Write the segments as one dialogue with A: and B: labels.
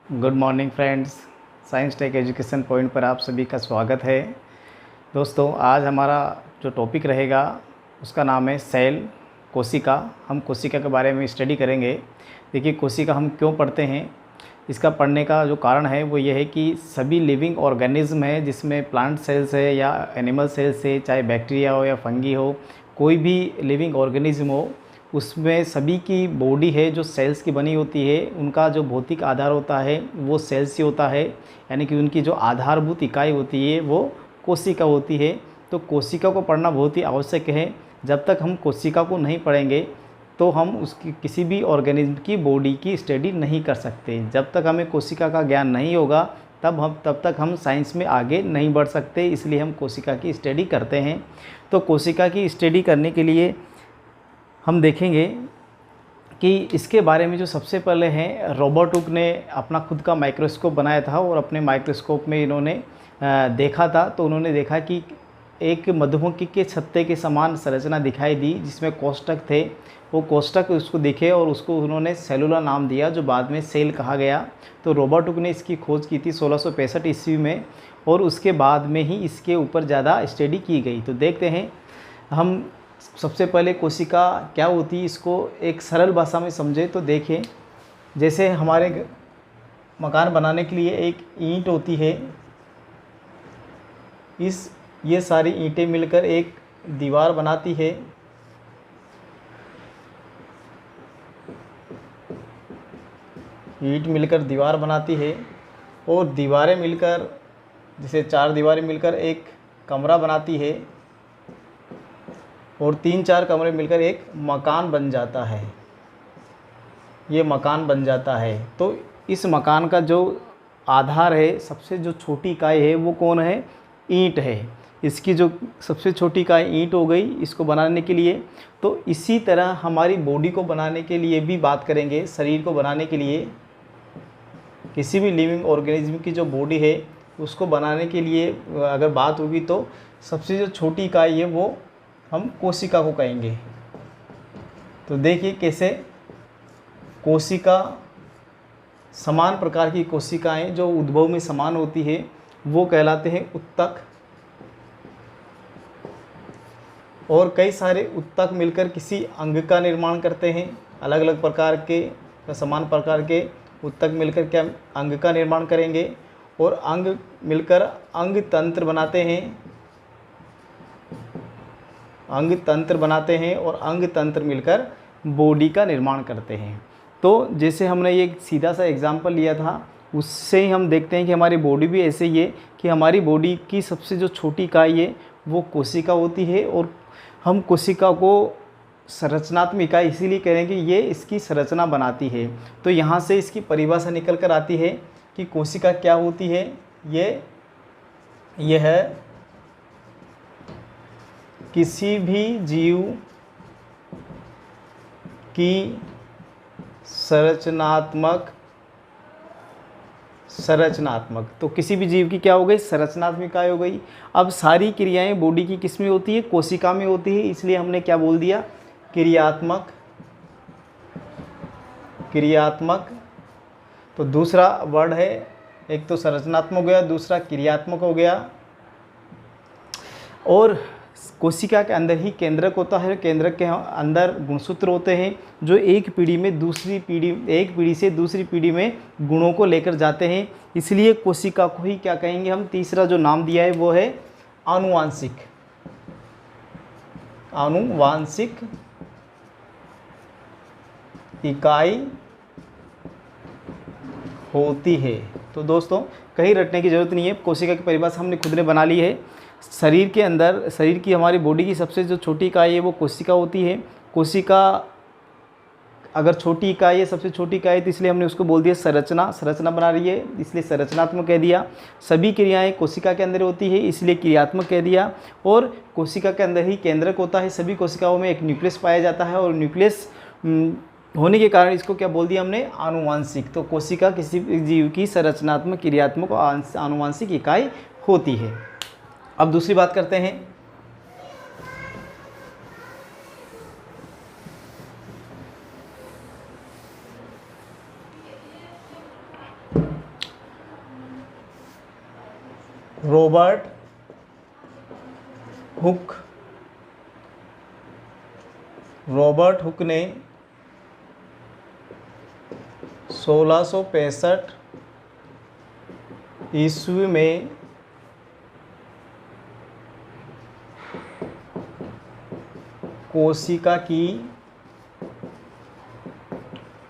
A: Good morning friends. Science tech education point पर आप सभी का स्वागत है। दोस्तों, आज हमारा जो टॉपिक रहेगा उसका नाम है सेल, कोशिका। हम कोशिका के बारे में स्टडी करेंगे। देखिए, कोशिका हम क्यों पढ़ते हैं, इसका पढ़ने का जो कारण है वो ये है कि सभी लिविंग ऑर्गेनिज्म है, जिसमें प्लांट सेल्स है या एनिमल सेल्स है, चाहे बैक्टीरिया हो या फंगी हो, कोई भी लिविंग ऑर्गेनिज्म हो, उसमें सभी की बॉडी है जो सेल्स की बनी होती है। उनका जो भौतिक आधार होता है वो सेल्स ही होता है, यानी कि उनकी जो आधारभूत इकाई होती है वो कोशिका होती है। तो कोशिका को पढ़ना बहुत ही आवश्यक है। जब तक हम कोशिका को नहीं पढ़ेंगे तो हम उसकी किसी भी ऑर्गेनिज्म की बॉडी की स्टडी नहीं कर सकते। जब तक हमें कोशिका का ज्ञान नहीं होगा तब तक हम साइंस में आगे नहीं बढ़ सकते। इसलिए हम कोशिका की स्टडी करते हैं। तो कोशिका की स्टडी करने के लिए हम देखेंगे कि इसके बारे में जो सबसे पहले हैं, रॉबर्ट हुक ने अपना खुद का माइक्रोस्कोप बनाया था और अपने माइक्रोस्कोप में इन्होंने देखा था। तो उन्होंने देखा कि एक मधुमक्खी के छत्ते के समान संरचना दिखाई दी जिसमें कोष्ठक थे। वो कोष्ठक उसको दिखे और उसको उन्होंने सेलुला नाम दिया, जो बाद में सेल कहा गया। तो रॉबर्ट हुक ने इसकी खोज की थी 1665 ईस्वी में, और उसके बाद में ही इसके ऊपर ज़्यादा स्टडी की गई। तो देखते हैं हम सबसे पहले कोशिका क्या होती है, इसको एक सरल भाषा में समझे तो देखें। जैसे हमारे मकान बनाने के लिए एक ईंट होती है, ये सारी ईंटें मिलकर एक दीवार बनाती है। ईंट मिलकर दीवार बनाती है और दीवारें मिलकर, जैसे 4 दीवारें मिलकर एक कमरा बनाती है, और 3-4 कमरे मिलकर एक मकान बन जाता है। ये मकान बन जाता है। तो इस मकान का जो आधार है, सबसे जो छोटी इकाई है वो कौन है? ईंट है। इसकी जो सबसे छोटी इकाई ईंट हो गई इसको बनाने के लिए। तो इसी तरह हमारी बॉडी को बनाने के लिए भी बात करेंगे। शरीर को बनाने के लिए, किसी भी लिविंग ऑर्गेनिज्म की जो बॉडी है उसको बनाने के लिए अगर बात होगी तो सबसे जो छोटी इकाई है वो हम कोशिका को कहेंगे। तो देखिए कैसे कोशिका, समान प्रकार की कोशिकाएं जो उद्भव में समान होती है वो कहलाते हैं उत्तक। और कई सारे उत्तक मिलकर किसी अंग का निर्माण करते हैं। अलग अलग प्रकार के समान प्रकार के उत्तक मिलकर क्या अंग का निर्माण करेंगे, और अंग मिलकर अंग तंत्र बनाते हैं। अंग तंत्र बनाते हैं और अंग तंत्र मिलकर बॉडी का निर्माण करते हैं। तो जैसे हमने ये सीधा सा एग्जांपल लिया था, उससे ही हम देखते हैं कि हमारी बॉडी भी ऐसे ही है कि हमारी बॉडी की सबसे जो छोटी इकाई है वो कोशिका होती है। और हम कोशिका को संरचनात्मक इकाई इसीलिए कहेंगे, ये इसकी संरचना बनाती है। तो यहाँ से इसकी परिभाषा निकल कर आती है कि कोशिका क्या होती है। यह है किसी भी जीव की संरचनात्मक, तो किसी भी जीव की क्या हो गई? संरचनात्मक इकाई हो गई। अब सारी क्रियाएं बॉडी की किस में होती है? कोशिका में होती है। इसलिए हमने क्या बोल दिया? क्रियात्मक। तो दूसरा वर्ड है, एक तो संरचनात्मक हो गया, दूसरा क्रियात्मक हो गया। और कोशिका के अंदर ही केंद्रक होता है। केंद्रक के अंदर गुणसूत्र होते हैं जो एक पीढ़ी से दूसरी पीढ़ी में गुणों को लेकर जाते हैं। इसलिए कोशिका को ही क्या कहेंगे हम? तीसरा जो नाम दिया है वो है आनुवांशिक इकाई होती है। तो दोस्तों, कहीं रटने की ज़रूरत नहीं है। कोशिका की परिभाषा हमने खुद ने बना ली है। शरीर के अंदर, शरीर की, हमारी बॉडी की सबसे जो छोटी इकाई है वो कोशिका होती है। कोशिका अगर छोटी इकाई है, सबसे छोटी इकाई, तो इसलिए हमने उसको बोल दिया संरचना बना रही है, इसलिए संरचनात्मक कह दिया। सभी क्रियाएं कोशिका के अंदर होती है, इसलिए क्रियात्मक कह दिया। और कोशिका के अंदर ही केंद्रक होता है। सभी कोशिकाओं में एक न्यूक्लियस पाया जाता है, और न्यूक्लियस होने के कारण इसको क्या बोल दिया हमने? आनुवांशिक। तो कोशिका किसी जीव की संरचनात्मक, क्रियात्मक और आनुवांशिक इकाई होती है। अब दूसरी बात करते हैं। रॉबर्ट हुक ने 1665 ईस्वी में कोशिका की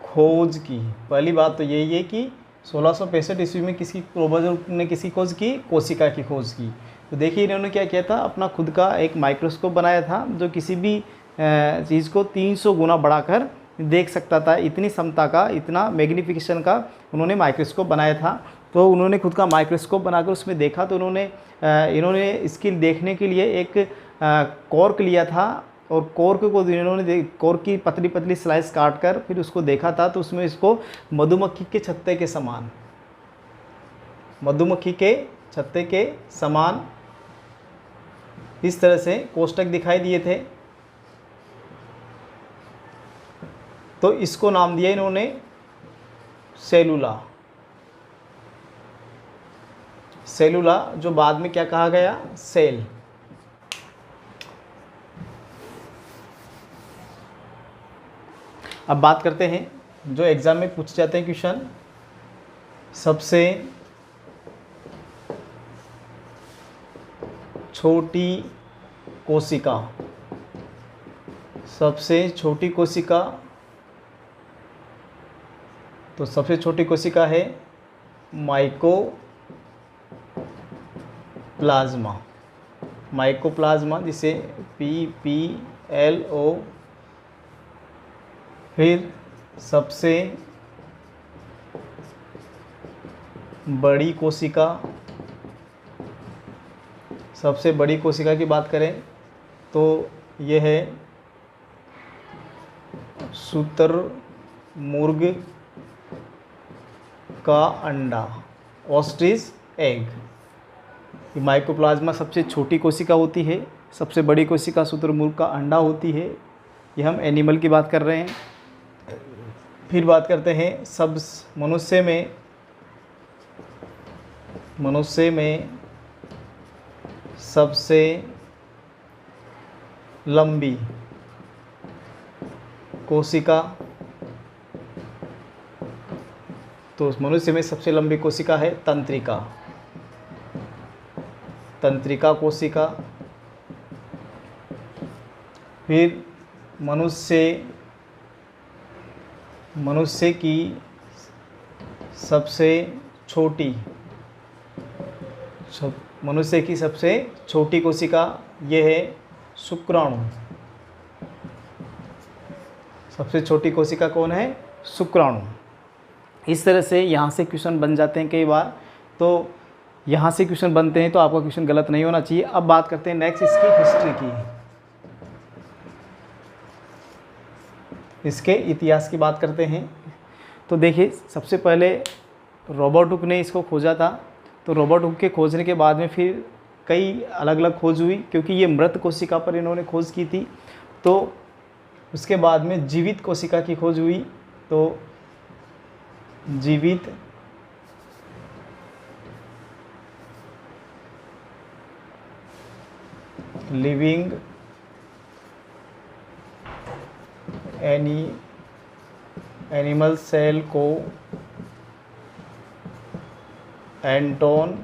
A: खोज की। पहली बात तो यही है कि 1665 ईस्वी में किसी रॉबर्ट ने किसी खोज की, कोशिका की खोज की। तो देखिए इन्होंने क्या किया था, अपना खुद का एक माइक्रोस्कोप बनाया था जो किसी भी चीज़ को 300 गुना बढ़ाकर देख सकता था। इतनी क्षमता का, इतना मैग्नीफिकेशन का उन्होंने माइक्रोस्कोप बनाया था। तो उन्होंने खुद का माइक्रोस्कोप बनाकर उसमें देखा तो इन्होंने इसकी देखने के लिए एक कॉर्क लिया था और कॉर्क को इन्होंने कॉर्क की पतली पतली स्लाइस काट कर फिर उसको देखा था। तो उसमें इसको मधुमक्खी के छत्ते के समान, मधुमक्खी के छत्ते के समान इस तरह से कोष्ठक दिखाई दिए थे। तो इसको नाम दिया इन्होंने सेलुला। सेलुला जो बाद में क्या कहा गया, सेल। अब बात करते हैं जो एग्जाम में पूछे जाते हैं क्वेश्चन, सबसे छोटी कोशिका। सबसे छोटी कोशिका, तो सबसे छोटी कोशिका है माइकोप्लाज्मा। माइकोप्लाज्मा जिसे PPLO। फिर सबसे बड़ी कोशिका, सबसे बड़ी कोशिका की बात करें तो यह है शुतुरमुर्ग का अंडा, ऑस्ट्रिच एग। माइकोप्लाज्मा सबसे छोटी कोशिका होती है, सबसे बड़ी कोशिका शुतुरमुर्ग का अंडा होती है। ये हम एनिमल की बात कर रहे हैं। फिर बात करते हैं सब मनुष्य में सबसे लंबी कोशिका। तो मनुष्य में सबसे लंबी कोशिका है तंत्रिका, तंत्रिका कोशिका। फिर मनुष्य की सबसे छोटी कोशिका यह है शुक्राणु। सबसे छोटी कोशिका कौन है, शुक्राणु। इस तरह से यहाँ से क्वेश्चन बन जाते हैं कई बार। तो यहाँ से क्वेश्चन बनते हैं तो आपका क्वेश्चन गलत नहीं होना चाहिए। अब बात करते हैं नेक्स्ट इसकी हिस्ट्री की, इसके इतिहास की बात करते हैं। तो देखिए सबसे पहले रॉबर्ट हुक ने इसको खोजा था। तो रॉबर्ट हुक के खोजने के बाद में फिर कई अलग अलग खोज हुई, क्योंकि ये मृत कोशिका पर इन्होंने खोज की थी। तो उसके बाद में जीवित कोशिका की खोज हुई। तो जीवित लिविंग एनिमल सेल को एंटोन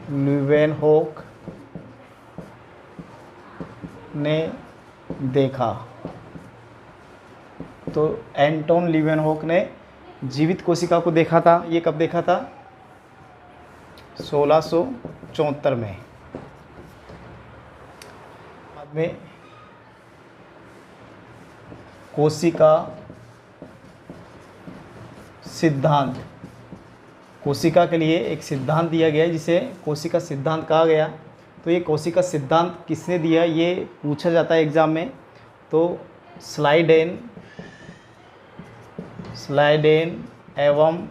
A: ल्यूवेनहोक ने देखा। तो एंटोन ल्यूवेनहोक ने जीवित कोशिका को देखा था। ये कब देखा था, 1674 में। बाद में कोशिका सिद्धांत, कोशिका के लिए एक सिद्धांत दिया गया जिसे कोशिका सिद्धांत कहा गया। तो ये कोशिका सिद्धांत किसने दिया, ये पूछा जाता है एग्ज़ाम में। तो स्लाइडेन एवं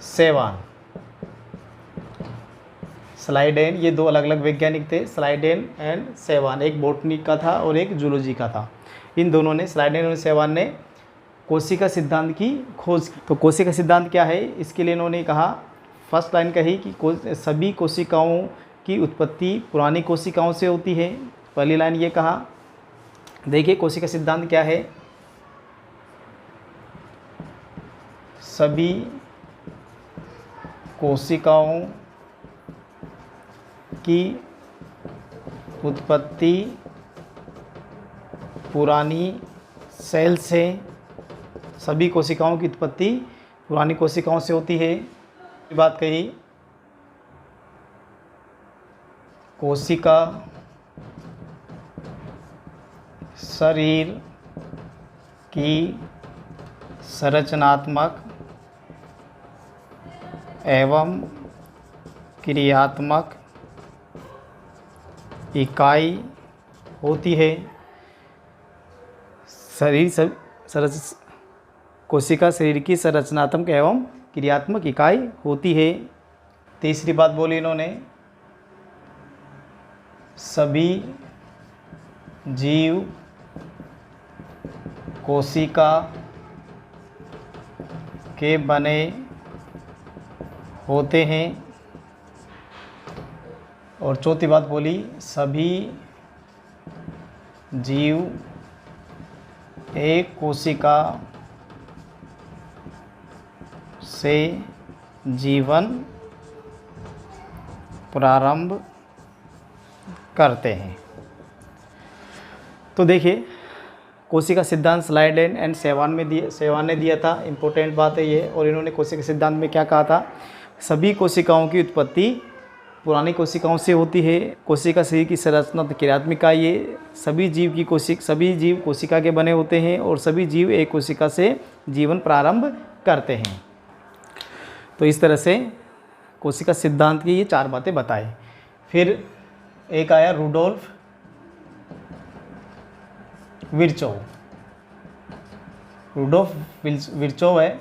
A: सेवान। स्लाइडेन, ये दो अलग अलग वैज्ञानिक थे, स्लाइडेन एंड सेवान। एक बॉटनी का था और एक जूलॉजी का था। इन दोनों ने, स्लाइडेन और सेवान ने कोशिका सिद्धांत की खोज की। तो कोशिका सिद्धांत क्या है, इसके लिए इन्होंने कहा, फर्स्ट लाइन कही कि सभी कोशिकाओं की उत्पत्ति पुरानी कोशिकाओं से होती है। पहली लाइन ये कहा। देखिए कोशिका सिद्धांत क्या है, सभी कोशिकाओं की उत्पत्ति पुरानी सेल से, सभी कोशिकाओं की उत्पत्ति पुरानी कोशिकाओं से होती है। ये बात कही, कोशिका शरीर की संरचनात्मक एवं क्रियात्मक इकाई होती है। कोशिका शरीर की संरचनात्मक एवं क्रियात्मक इकाई होती है। तीसरी बात बोली इन्होंने, सभी जीव कोशिका के बने होते हैं। और चौथी बात बोली, सभी जीव एक कोशिका से जीवन प्रारंभ करते हैं। तो देखिए कोशिका सिद्धांत स्लाइड एंड सेवान ने दिया था, इम्पोर्टेंट बात है ये। और इन्होंने कोशिका सिद्धांत में क्या कहा था, सभी कोशिकाओं की उत्पत्ति पुरानी कोशिकाओं से होती है। कोशिका शरीर की संरचना क्रियात्मक ये सभी जीव कोशिका के बने होते हैं और सभी जीव एक कोशिका से जीवन प्रारंभ करते हैं। तो इस तरह से कोशिका सिद्धांत की ये 4 बातें बताई। फिर एक आया रुडोल्फ विर्चोव है,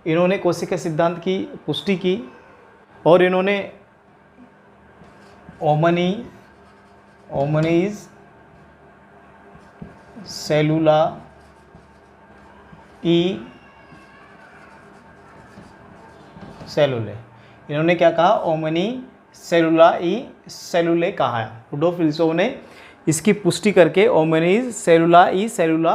A: इन्होंने कोशिका सिद्धांत की पुष्टि की और इन्होंने ओमनीज सेलुला ई सेलुले, इन्होंने क्या कहा, ओमनी सेलुला ई सेलुले कहा है। रुडोल्फ विर्चोव ने इसकी पुष्टि करके ओमनीज सेलुला ई सेलुला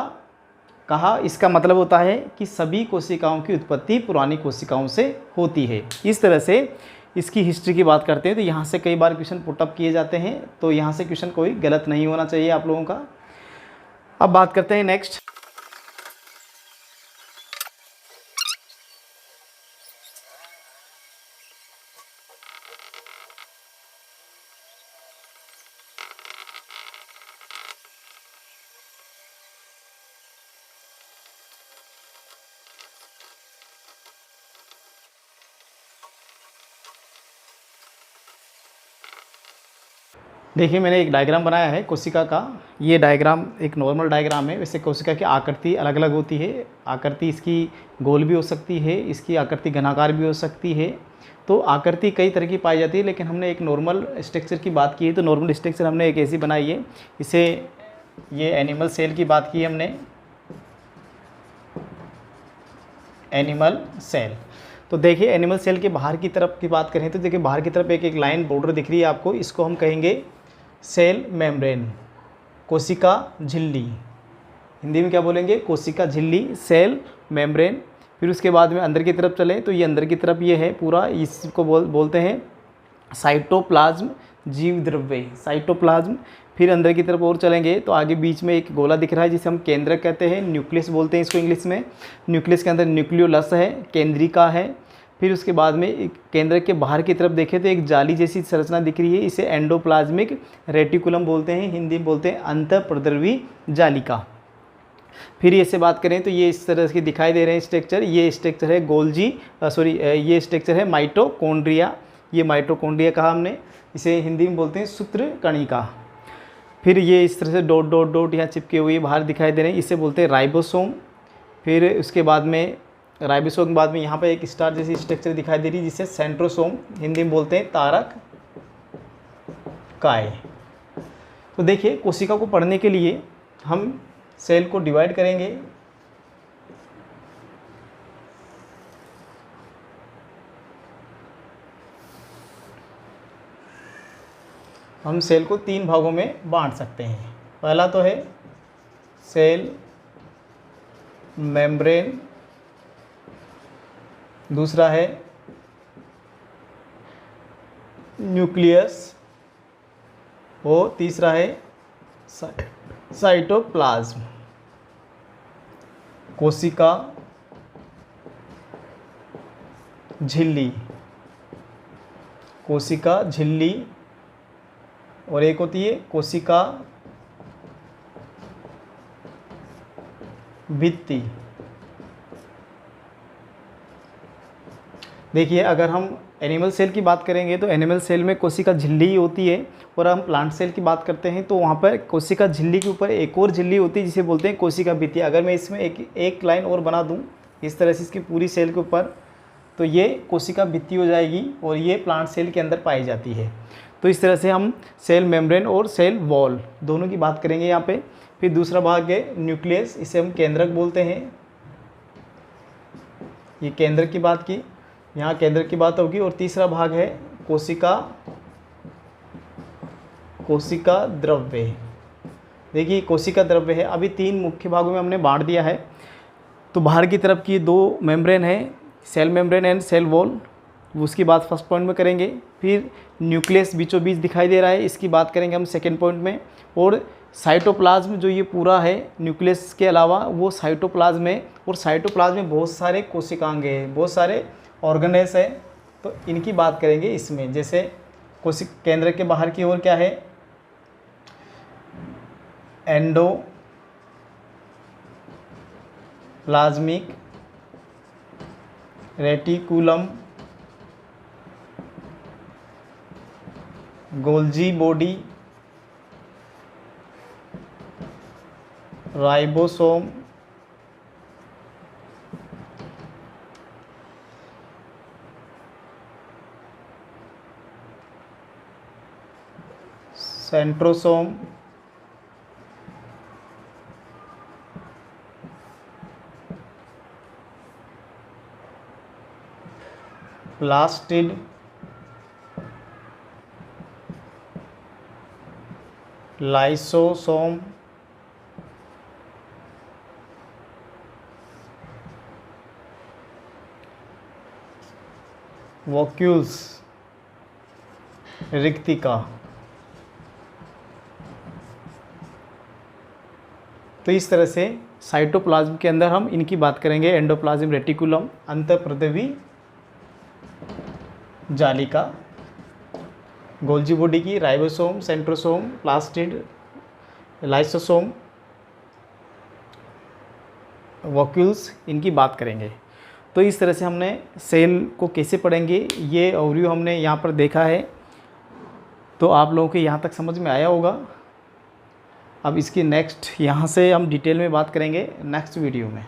A: कहा। इसका मतलब होता है कि सभी कोशिकाओं की उत्पत्ति पुरानी कोशिकाओं से होती है। इस तरह से इसकी हिस्ट्री की बात करते हैं तो यहाँ से कई बार क्वेश्चन पुटअप किए जाते हैं, तो यहाँ से क्वेश्चन कोई गलत नहीं होना चाहिए आप लोगों का। अब बात करते हैं नेक्स्ट। देखिए मैंने एक डायग्राम बनाया है कोशिका का। ये डायग्राम एक नॉर्मल डायग्राम है। वैसे कोशिका की आकृति अलग अलग होती है। आकृति इसकी गोल भी हो सकती है, इसकी आकृति घनाकार भी हो सकती है। तो आकृति कई तरह की पाई जाती है, लेकिन हमने एक नॉर्मल स्ट्रक्चर की बात की है। तो नॉर्मल स्ट्रक्चर हमने एक ऐसी बनाई है, इसे ये एनिमल सेल की बात की हमने, एनिमल सेल। तो देखिए एनिमल सेल के बाहर की तरफ की बात करें तो देखिए बाहर की तरफ एक लाइन बॉर्डर दिख रही है आपको, इसको हम कहेंगे सेल मेम्ब्रेन, कोशिका झिल्ली। हिंदी में क्या बोलेंगे, कोशिका झिल्ली, सेल मेम्ब्रेन। फिर उसके बाद में अंदर की तरफ चलें तो ये अंदर की तरफ ये है पूरा, इसको बोलते हैं साइटोप्लाज्म, जीव द्रव्य, साइटोप्लाज्म। फिर अंदर की तरफ और चलेंगे तो आगे बीच में एक गोला दिख रहा है जिसे हम केंद्रक कहते हैं, न्यूक्लियस बोलते हैं इसको इंग्लिश में। न्यूक्लियस के अंदर न्यूक्लियोलस है, केंद्रिका है। फिर उसके बाद में एक केंद्रक के बाहर की तरफ देखें तो एक जाली जैसी संरचना दिख रही है, इसे एंडोप्लाज्मिक रेटिकुलम बोलते हैं, हिंदी में बोलते हैं अंतःप्रद्रवी जालिका। फिर ये से बात करें तो ये इस तरह के दिखाई दे रहे हैं स्ट्रक्चर। ये स्ट्रक्चर है ये स्ट्रक्चर है माइटोकॉन्ड्रिया। ये माइटोकॉन्ड्रिया कहा हमने, इसे हिंदी में बोलते हैं सूत्रकणिका। फिर ये इस तरह से डॉट डॉट डॉट यहाँ चिपके हुए बाहर दिखाई दे रहे हैं, इसे बोलते हैं राइबोसोम। फिर उसके बाद में राइबोसोम के बाद में यहाँ पर एक स्टार जैसी स्ट्रक्चर दिखाई दे रही है जिसे सेंट्रोसोम, हिंदी में बोलते हैं तारक काय। तो देखिए कोशिका को पढ़ने के लिए हम सेल को डिवाइड करेंगे हम सेल को 3 भागों में बांट सकते हैं। पहला तो है सेल मेम्ब्रेन, दूसरा है न्यूक्लियस और तीसरा है साइटोप्लाज्म। कोशिका झिल्ली, कोशिका झिल्ली, और एक होती है कोशिका भित्ति। देखिए, अगर हम एनिमल सेल की बात करेंगे तो एनिमल सेल में कोशिका झिल्ली होती है, और हम प्लांट सेल की बात करते हैं तो वहाँ पर कोशिका झिल्ली के ऊपर एक और झिल्ली होती है जिसे बोलते हैं कोशिका भित्ति। अगर मैं इसमें एक लाइन और बना दूँ इस तरह से इसकी पूरी सेल के ऊपर, तो ये कोशिका भित्ति हो जाएगी और ये प्लांट सेल के अंदर पाई जाती है। तो इस तरह से हम सेल मेम्ब्रेन और सेल वॉल दोनों की बात करेंगे यहाँ पे। फिर दूसरा भाग है न्यूक्लियस, इसे हम केंद्रक बोलते हैं। ये केंद्र की बात की, यहाँ केंद्र की बात होगी। और तीसरा भाग है कोशिका द्रव्य। देखिए, कोशिका द्रव्य है। अभी 3 मुख्य भागों में हमने बांट दिया है। तो बाहर की तरफ की 2 मेम्ब्रेन है, cell membrane and cell wall, उसकी बात फर्स्ट पॉइंट में करेंगे। फिर न्यूक्लियस बीचों बीच दिखाई दे रहा है, इसकी बात करेंगे हम सेकेंड पॉइंट में। और साइटोप्लाज्म जो ये पूरा है न्यूक्लियस के अलावा वो साइटोप्लाज्म है, और साइटोप्लाज्म में बहुत सारे कोशिकांग हैं, बहुत सारे ऑर्गेनेल्स हैं, तो इनकी बात करेंगे इसमें। जैसे कोशिक केंद्र के बाहर की ओर क्या है, endoplasmic reticulum, Golgi body, ribosome, centrosome, plastid, lysosome, vacuoles, रिक्तिका। तो इस तरह से साइटोप्लाज्म के अंदर हम इनकी बात करेंगे, एंडोप्लाज्म रेटिकुलम, अंतःप्रद्रवी जालिका, गोल्जी बॉडी की, ribosome, centrosome, plastid, lysosome, vacuoles, इनकी बात करेंगे। तो इस तरह से हमने सेल को कैसे पढ़ेंगे ये ओवरव्यू हमने यहाँ पर देखा है। तो आप लोगों को यहाँ तक समझ में आया होगा। अब इसकी नेक्स्ट यहाँ से हम डिटेल में बात करेंगे नेक्स्ट वीडियो में।